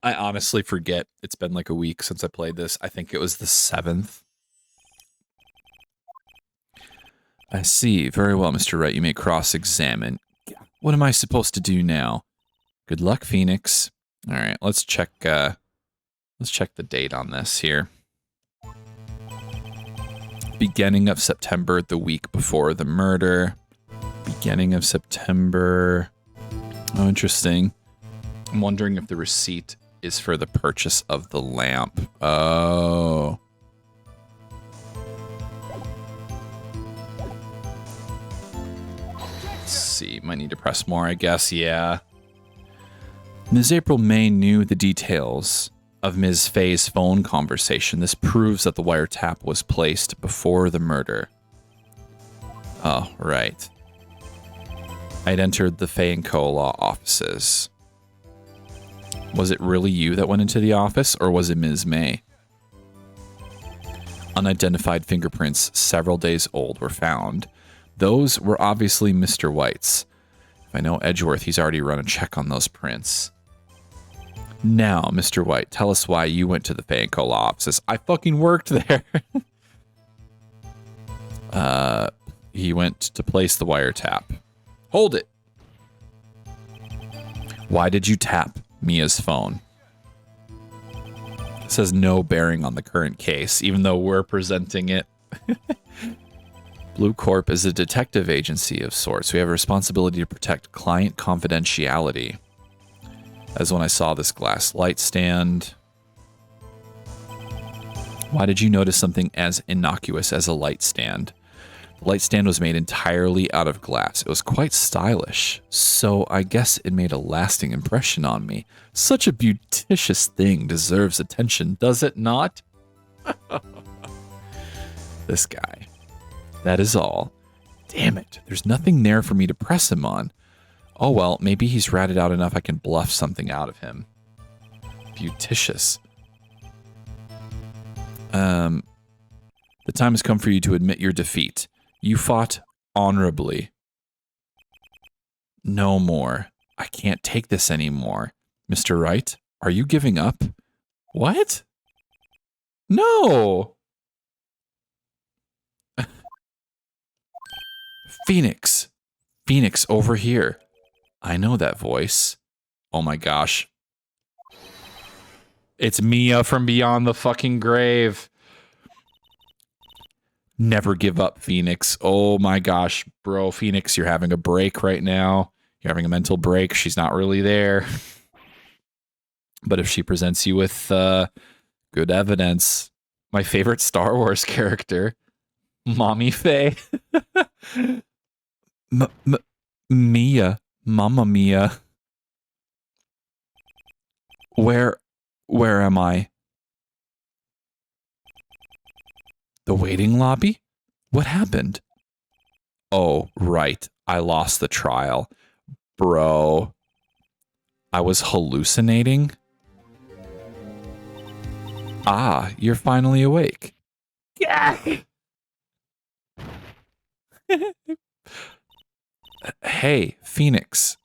honestly forget. It's been like a week since I played this. I think it was the 7th. I see. Very well, Mr. Wright. You may cross-examine. What am I supposed to do now? Good luck, Phoenix. All right, let's check the date on this here. Beginning of September, the week before the murder. Beginning of September. Oh, interesting. I'm wondering if the receipt is for the purchase of the lamp. Oh. Let's see. Might need to press more, I guess. Yeah. Ms. April May knew the details of Ms. Fay's phone conversation. This proves that the wiretap was placed before the murder. Oh, right. I'd entered the Fay & Co. law offices. Was it really you that went into the office, or was it Ms. May? Unidentified fingerprints several days old were found. Those were obviously Mr. White's. If I know Edgeworth, he's already run a check on those prints. Now, Mr. White, tell us why you went to the Fay & Co. law offices. I fucking worked there. He went to place the wiretap. Hold it. Why did you tap Mia's phone? It says no bearing on the current case, even though we're presenting it. Blue Corp is a detective agency of sorts. We have a responsibility to protect client confidentiality. As when I saw this glass light stand. Why did you notice something as innocuous as a light stand? The light stand was made entirely out of glass. It was quite stylish, so I guess it made a lasting impression on me. Such a beauticious thing deserves attention, does it not? This guy. That is all. Damn it. There's nothing there for me to press him on. Oh well, maybe he's ratted out enough I can bluff something out of him. Beauticious. The time has come for you to admit your defeat. You fought honorably. No more. I can't take this anymore. Mr. Wright, are you giving up? What? No! Phoenix. Phoenix, over here. I know that voice. Oh my gosh. It's Mia from beyond the fucking grave. Never give up, Phoenix. Oh my gosh, bro. Phoenix, you're having a break right now. You're having a mental break. She's not really there. But if she presents you with good evidence, my favorite Star Wars character, Mommy Faye. Mia. Mamma Mia. Where am I? The waiting lobby? What happened? Oh, right. I lost the trial. Bro. I was hallucinating? Ah, you're finally awake. Yeah. Hey, Phoenix.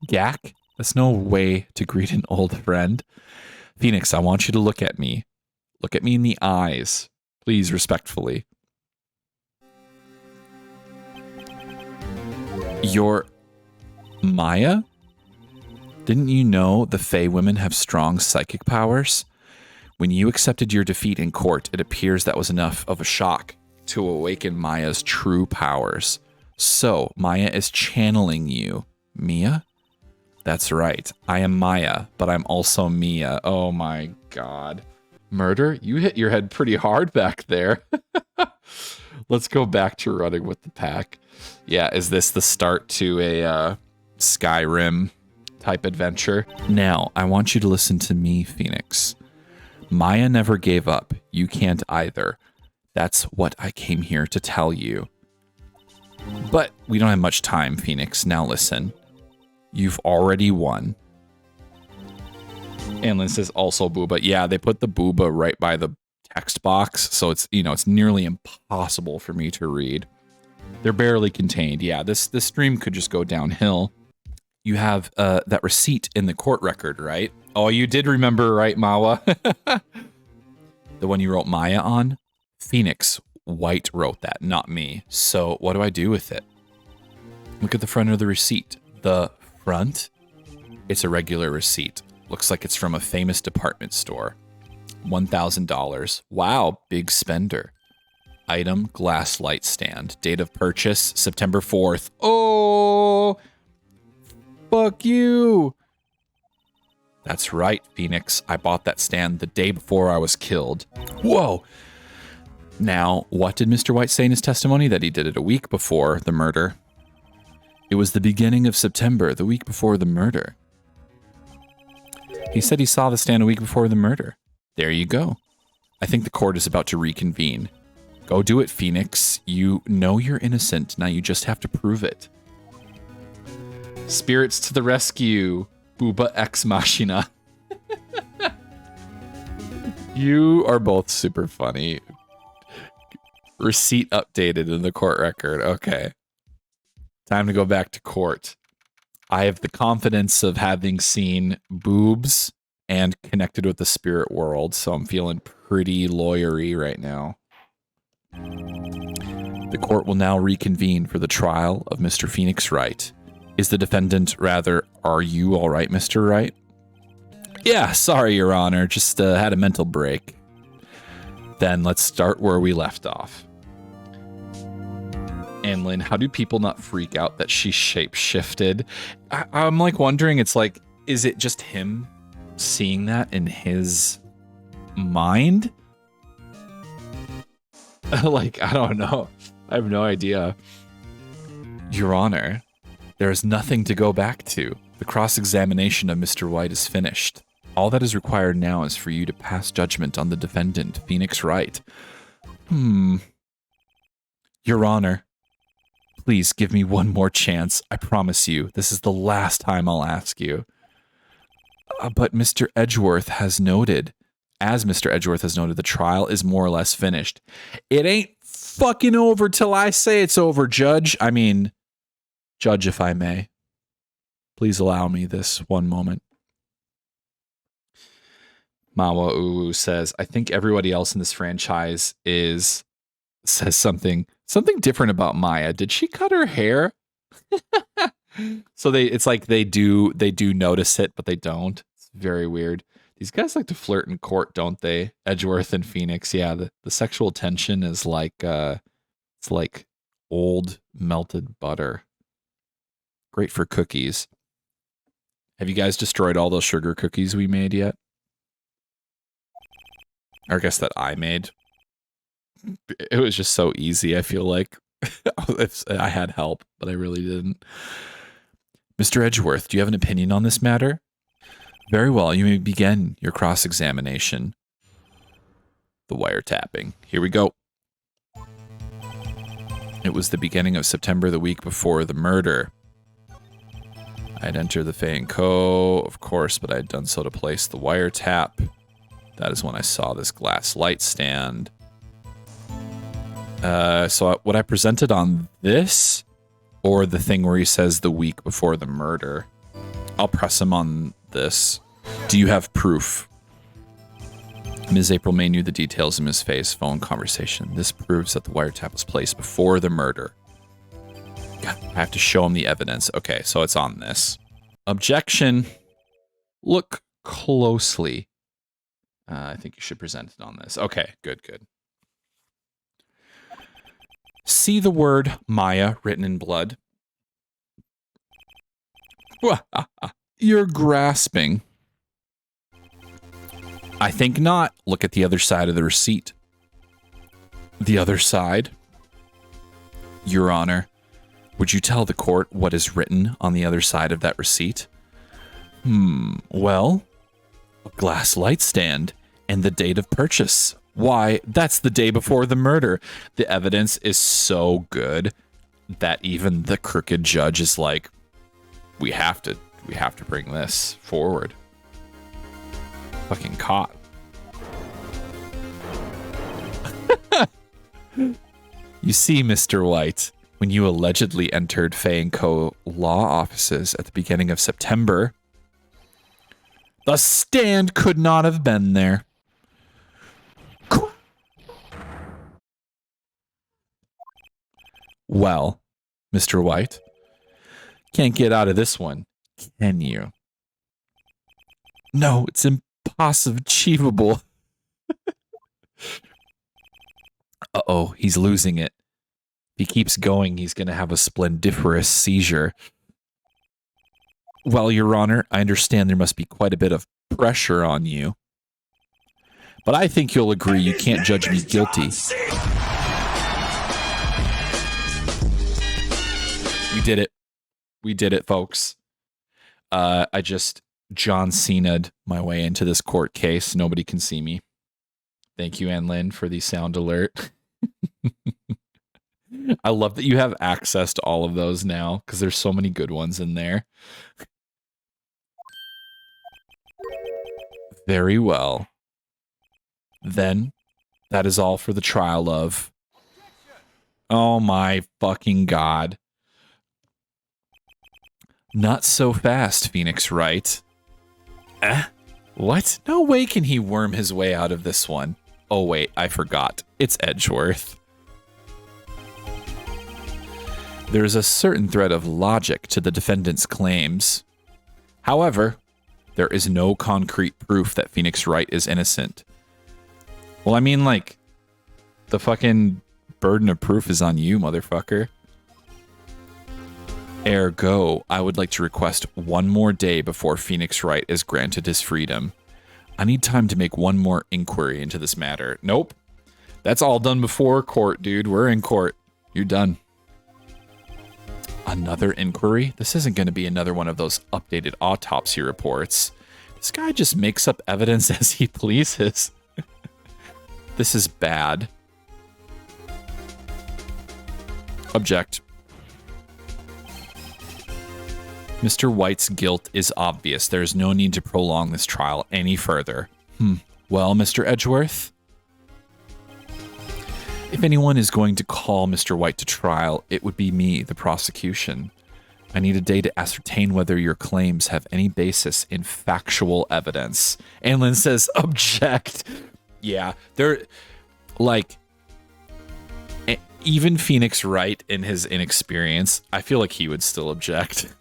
Gak? That's no way to greet an old friend. Phoenix, I want you to look at me. Look at me in the eyes. Please, respectfully. You're Maya? Didn't you know the Fae women have strong psychic powers? When you accepted your defeat in court, it appears that was enough of a shock to awaken Maya's true powers. So, Maya is channeling you. Mia? That's right. I am Maya, but I'm also Mia. Oh my god. Murder? You hit your head pretty hard back there. Let's go back to running with the pack. Yeah, is this the start to a Skyrim type adventure? Now, I want you to listen to me, Phoenix. Maya never gave up. You can't either. That's what I came here to tell you. But we don't have much time, Phoenix. Now listen. You've already won. Anlin says also booba. Yeah, they put the booba right by the text box, so it's, you know, it's nearly impossible for me to read. They're barely contained. Yeah, this stream could just go downhill. You have that receipt in the court record, right? Oh, you did remember, right, Mawa? The one you wrote Maya on? Phoenix White wrote that, not me. So what do I do with it? Look at the front of the receipt. The front? It's a regular receipt. Looks like it's from a famous department store. $1,000. Wow, big spender. Item, glass light stand. Date of purchase, September 4th. Oh, fuck you. That's right, Phoenix. I bought that stand the day before I was killed. Whoa. Now, what did Mr. White say in his testimony? That he did it a week before the murder. It was the beginning of September, the week before the murder. He said he saw the stand a week before the murder. There you go. I think the court is about to reconvene. Go do it, Phoenix. You know you're innocent. Now you just have to prove it. Spirits to the rescue. Booba ex machina. You are both super funny. Receipt updated in the court record. Okay. Time to go back to court. I have the confidence of having seen boobs and connected with the spirit world, so I'm feeling pretty lawyery right now. The court will now reconvene for the trial of Mr. Phoenix Wright. Is the defendant, rather, are you all right, Mr. Wright? Yeah, sorry, Your Honor. Just had a mental break. Then let's start where we left off. Anlin, how do people not freak out that she shape-shifted? I'm like wondering, it's like, is it just him seeing that in his mind? Like, I don't know. I have no idea. Your Honor, there is nothing to go back to. The cross-examination of Mr. White is finished. All that is required now is for you to pass judgment on the defendant, Phoenix Wright. Your Honor, please give me one more chance. I promise you, this is the last time I'll ask you. But Mr. Edgeworth has noted, the trial is more or less finished. It ain't fucking over till I say it's over, Judge. I mean, Judge, if I may. Please allow me this one moment. Mawa Uwu says, I think everybody else in this franchise says something different about Maya. Did she cut her hair? So it's like they do notice it, but they don't. It's very weird. These guys like to flirt in court, don't they? Edgeworth and Phoenix. Yeah, the sexual tension is like it's like old melted butter. Great for cookies. Have you guys destroyed all those sugar cookies we made yet? Or I guess that I made. It was just so easy, I feel like. I had help, but I really didn't. Mr. Edgeworth, do you have an opinion on this matter? Very well, you may begin your cross-examination. The wiretapping. Here we go. It was the beginning of September, the week before the murder. I had entered the Fay & Co., of course, but I had done so to place the wiretap. That is when I saw this glass light stand. So what I presented on this, or the thing where he says the week before the murder, I'll press him on this. Do you have proof? Ms. April May knew the details of Ms. Fay's phone conversation. This proves that the wiretap was placed before the murder. God, I have to show him the evidence. Okay, so it's on this. Objection. Look closely. I think you should present it on this. Okay, good. See the word Maya written in blood? You're grasping. I think not. Look at the other side of the receipt. The other side? Your Honor, would you tell the court what is written on the other side of that receipt? Well, a glass light stand and the date of purchase. Why, that's the day before the murder. The evidence is so good that even the crooked judge is like, we have to bring this forward. Fucking caught. You see, Mr. White, when you allegedly entered Fay & Co. law offices at the beginning of September, the stand could not have been there. Well, Mr. White, can't get out of this one, can you? No, it's impossible achievable. Uh-oh, he's losing it. If he keeps going, he's going to have a splendiferous seizure. Well, Your Honor, I understand there must be quite a bit of pressure on you. But I think you'll agree you can't judge me guilty. We did it, folks. I just John Cena'd my way into this court case. Nobody can see me. Thank you, Ann Lynn, for the sound alert. I love that you have access to all of those now, because there's so many good ones in there. Very well. Then, that is all for the trial of... Oh my fucking god. Not so fast, Phoenix Wright. What? No way can he worm his way out of this one. Oh wait, I forgot. It's Edgeworth. There's a certain thread of logic to the defendant's claims. However, there is no concrete proof that Phoenix Wright is innocent. Well, I mean, like, the fucking burden of proof is on you, motherfucker. Ergo, I would like to request one more day before Phoenix Wright is granted his freedom. I need time to make one more inquiry into this matter. Nope. That's all done before court, dude. We're in court. You're done. Another inquiry? This isn't going to be another one of those updated autopsy reports. This guy just makes up evidence as he pleases. This is bad. Object. Mr. White's guilt is obvious. There is no need to prolong this trial any further. Well, Mr. Edgeworth? If anyone is going to call Mr. White to trial, it would be me, the prosecution. I need a day to ascertain whether your claims have any basis in factual evidence. Anlin says, object. Yeah, they're like, even Phoenix Wright in his inexperience, I feel like he would still object.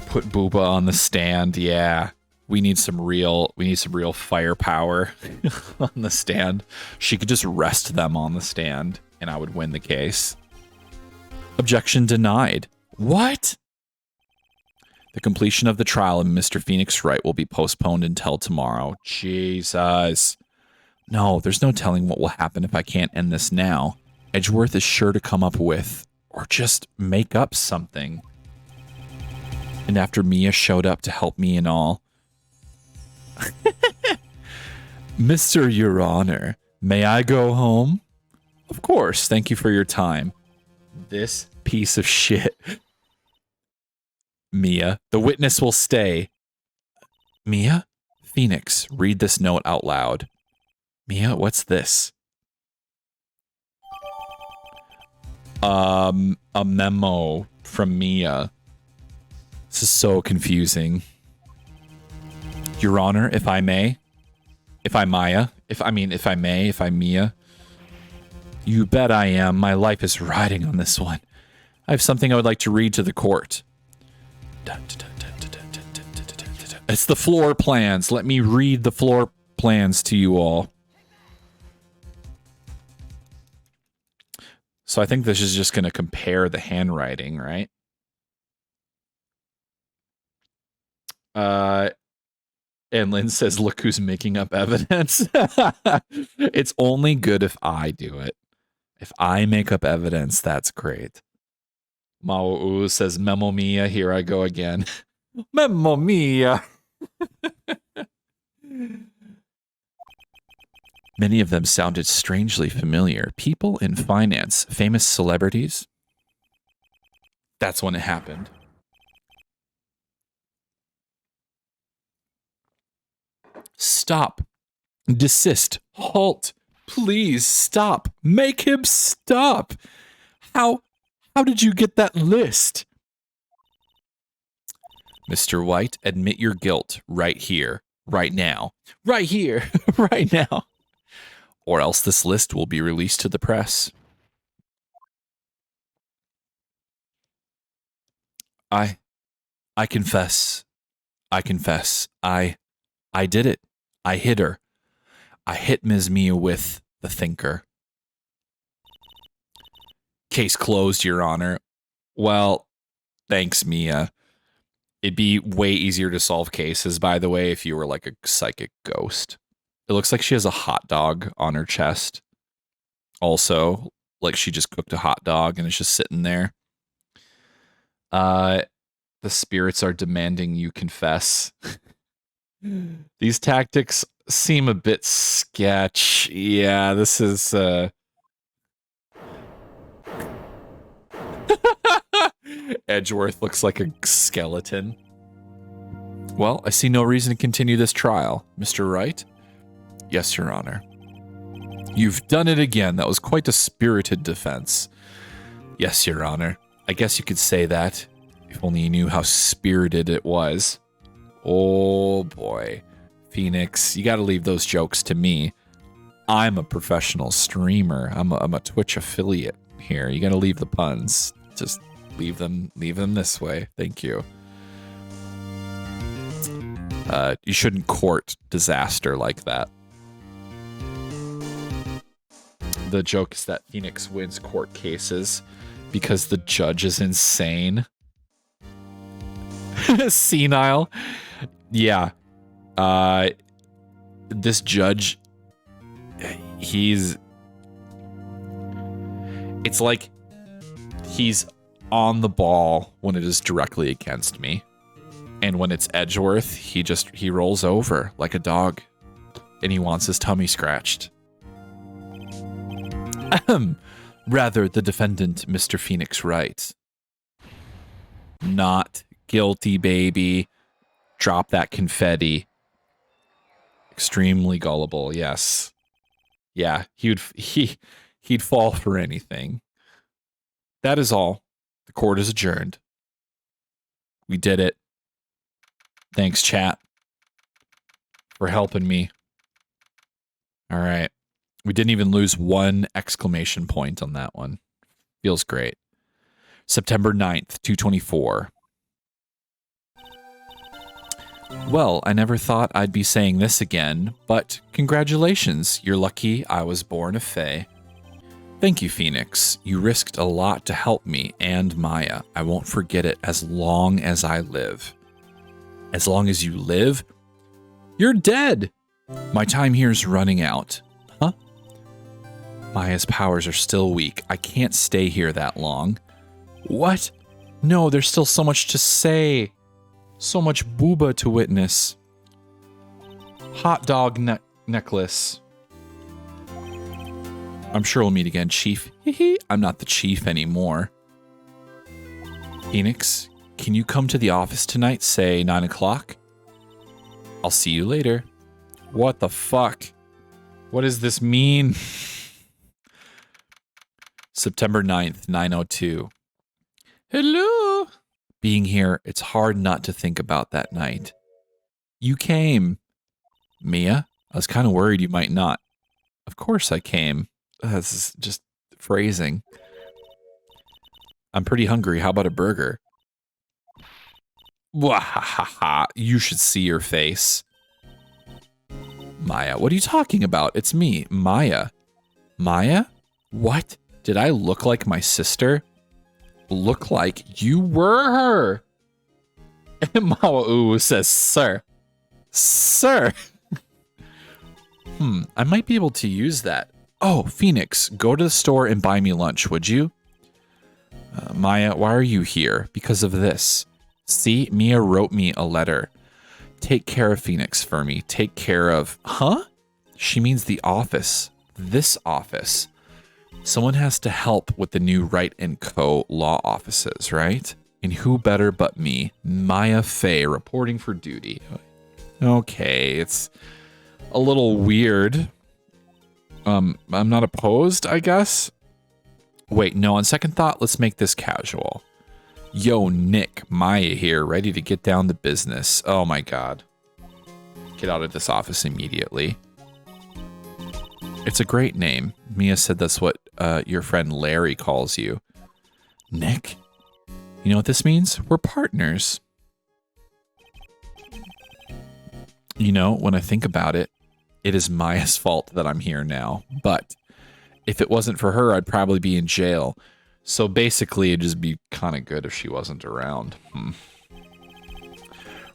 Put Booba on the stand. Yeah, we need some real firepower on the stand. She could just rest them on the stand and I would win the case. Objection denied. What? The completion of the trial of Mr. Phoenix Wright will be postponed until tomorrow. Jesus. No, there's no telling what will happen if I can't end this now. Edgeworth is sure to come up with, or just make up something. And after Mia showed up to help me and all. Mr. Your Honor, may I go home? Of course, thank you for your time. This piece of shit. Mia, the witness will stay. Mia? Phoenix, read this note out loud. Mia, what's this? A memo from Mia. This is so confusing. Your Honor, if I may. If I Maya. If I Mia. You bet I am. My life is riding on this one. I have something I would like to read to the court. It's the floor plans. Let me read the floor plans to you all. So I think this is just going to compare the handwriting, right? And Lynn says, look who's making up evidence. It's only good if I do it. If I make up evidence, that's great. Mao says, Memo Mia, here I go again. Memo Mia. Many of them sounded strangely familiar. People in finance, famous celebrities. That's when it happened. Stop. Desist. Halt. Please stop. Make him stop. How did you get that list? Mr. White, admit your guilt right here, right now. Right here, right now. Or else this list will be released to the press. I confess. I confess. I did it. I hit her. I hit Ms. Mia with the thinker. Case closed, Your Honor. Well, thanks, Mia. It'd be way easier to solve cases, by the way, if you were like a psychic ghost. It looks like she has a hot dog on her chest. Also, like she just cooked a hot dog and it's just sitting there. The spirits are demanding you confess. These tactics seem a bit sketch. Yeah, this is Edgeworth looks like a skeleton. Well, I see no reason to continue this trial. Mr. Wright? Yes, Your Honor. You've done it again. That was quite a spirited defense. Yes, Your Honor. I guess you could say that. If only you knew how spirited it was. Oh, boy. Phoenix, you gotta leave those jokes to me. I'm a professional streamer. I'm a Twitch affiliate here. You gotta leave the puns. Just leave them this way. Thank you. You shouldn't court disaster like that. The joke is that Phoenix wins court cases because the judge is insane. Senile. Yeah. This judge, it's like he's on the ball when it is directly against me. And when it's Edgeworth, he rolls over like a dog. And he wants his tummy scratched. Ahem. Rather, the defendant, Mr. Phoenix Wright. Not guilty, baby. Drop that confetti. Extremely gullible, yes. Yeah, he'd fall for anything. That is all. The court is adjourned. We did it. Thanks, chat, for helping me. All right. We didn't even lose one exclamation point on that one. Feels great. September 9th, 224. Well, I never thought I'd be saying this again, but congratulations. You're lucky I was born a Fae. Thank you, Phoenix. You risked a lot to help me and Maya. I won't forget it as long as I live. As long as you live? You're dead! My time here's running out. Huh? Maya's powers are still weak. I can't stay here that long. What? No, there's still so much to say. So much booba to witness. Hot dog necklace. I'm sure we'll meet again, Chief. I'm not the chief anymore. Phoenix, can you come to the office tonight, say 9 o'clock? I'll see you later. What the fuck? What does this mean? September 9th, 9:02. Hello. Being here, it's hard not to think about that night. You came. Mia, I was kind of worried you might not. Of course I came. This is just phrasing. I'm pretty hungry. How about a burger? Wahahaha. You should see your face. Maya, what are you talking about? It's me, Maya. Maya? What? Did I look like my sister? Look like you were her. And Mawa'u says, sir. Sir. I might be able to use that. Oh, Phoenix, go to the store and buy me lunch, would you? Maya, why are you here? Because of this. See, Mia wrote me a letter. Take care of Phoenix for me. Take care of... Huh? She means the office. This office. Someone has to help with the new Wright & Co. law offices, right? And who better but me, Maya Fey, reporting for duty. Okay, it's a little weird. I'm not opposed, I guess. Wait, no, on second thought, let's make this casual. Yo, Nick, Maya here, ready to get down to business. Oh my god. Get out of this office immediately. It's a great name. Mia said that's what your friend Larry calls you. Nick? You know what this means? We're partners. You know, when I think about it, it is Maya's fault that I'm here now. But if it wasn't for her, I'd probably be in jail. So basically, it'd just be kind of good if she wasn't around.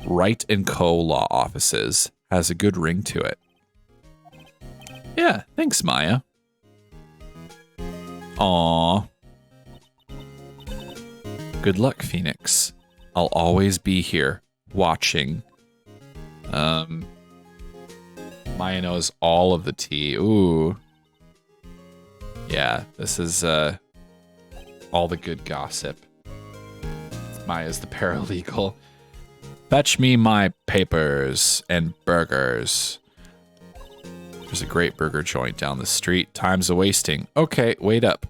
Wright & Co. law offices has a good ring to it. Yeah, thanks, Maya. Aww. Good luck, Phoenix. I'll always be here, watching. Maya knows all of the tea. Ooh. Yeah, this is all the good gossip. Maya's the paralegal. Fetch me my papers and burgers. There's a great burger joint down the street. Time's a-wasting. Okay, wait up.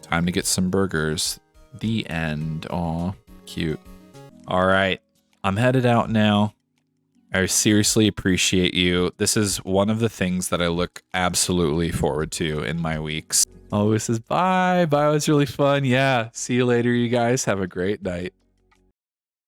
Time to get some burgers. The end. Aw, cute. All right, I'm headed out now. I seriously appreciate you. This is one of the things that I look absolutely forward to in my weeks. Oh, this is bye. Bye was really fun. Yeah, see you later, you guys. Have a great night.